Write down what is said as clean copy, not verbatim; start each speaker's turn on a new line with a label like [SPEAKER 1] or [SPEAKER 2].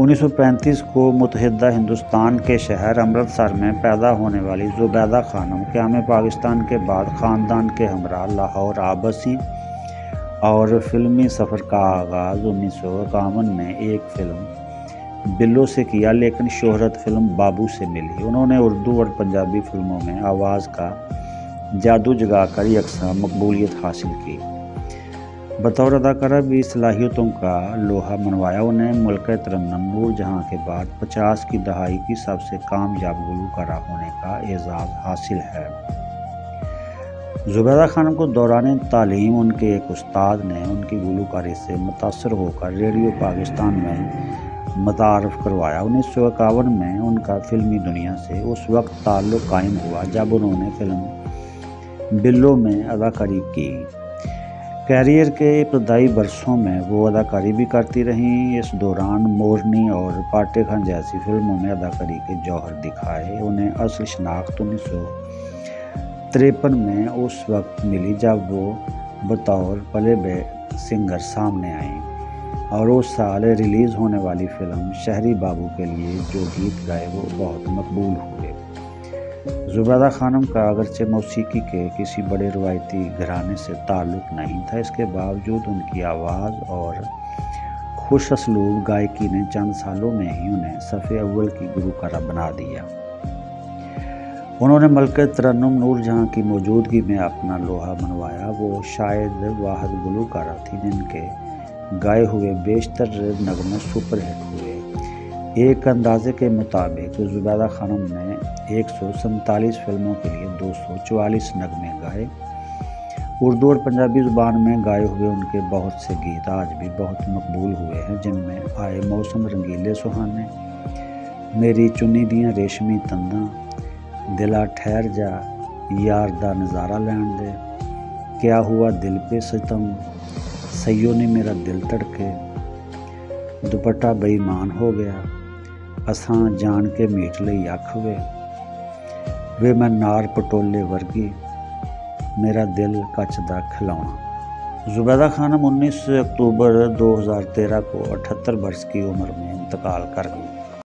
[SPEAKER 1] 1935 को मुतहदा हिंदुस्तान के शहर अमृतसर में पैदा होने वाली ज़ुबैदा खानम क़याम पाकिस्तान के बाद ख़ानदान के हमरा लाहौर आ बसी और फिल्मी सफ़र का आगाज़ 1951 में एक फ़िल्म बिल्लो से किया, लेकिन शोहरत फ़िल्म बाबू से मिली। उन्होंने उर्दू और पंजाबी फ़िल्मों में आवाज़ का जादू जगाकर यकसा मकबूलियत हासिल की। बतौर अदाकारा भी सलाहियतों का लोहा मनवाया। उन्हें मुल्क तरन्नुम नूर जहां के बाद 50 की दहाई की सबसे कामयाब गुलकारा होने का एजाज़ हासिल है। ज़ुबैदा खानम को दौरान तालीम उनके एक उस्ताद ने उनकी गुलकारी से मुतासर होकर रेडियो पाकिस्तान में मुतारफ़ करवाया। 1951 में उनका फ़िल्मी दुनिया से उस वक्त ताल्लुक़ कायम हुआ जब उन्होंने फ़िल्म बिल्लो में अदाकारी की। कैरियर के इब्तदाई बरसों में वो अदाकारी भी करती रहीं। इस दौरान मोरनी और पाटे खान जैसी फिल्मों में अदाकारी के जौहर दिखाए। उन्हें असल शनाख्त 1953 में उस वक्त मिली जब वो बतौर प्लेबैक सिंगर सामने आईं और उस साल रिलीज़ होने वाली फ़िल्म शहरी बाबू के लिए जो गीत गाए वो बहुत मकबूल हुए। ज़ुबैदा खानम का अगरचे मौसीकी के किसी बड़े रवायती घराने से ताल्लुक़ नहीं था, इसके बावजूद उनकी आवाज़ और खुश असलूब गायकी ने चंद सालों में ही उन्हें सफ़े अव्वल की गुलकारा बना दिया। उन्होंने मुल्क तरन्नुम नूर जहां की मौजूदगी में अपना लोहा मनवाया। वो शायद वाहिद गुलकारा थी जिनके गाए हुए बेशतर नगमे सुपरहिट हुए। एक अंदाजे के मुताबिक ज़ुबैदा खानम ने 147 फिल्मों के लिए 244 नगमे गाए। उर्दू और पंजाबी ज़ुबान में गाए हुए उनके बहुत से गीत आज भी बहुत मकबूल हुए हैं, जिनमें आए मौसम रंगीले सुहाने, मेरी चुनी दियां रेशमी तंदा, दिला ठहर जा, यार दा नज़ारा लैण दे, क्या हुआ दिल पे सितम, सैयों ने मेरा दिल धड़के, दुपट्टा बेईमान हो गया, असां जान के मीट लई अख वे मैं नार पटोले वर्गी, मेरा दिल कच दा खिलौना। ज़ुबैदा खानम 19 अक्टूबर 2013 को 78 बरस की उम्र में इंतकाल कर गई।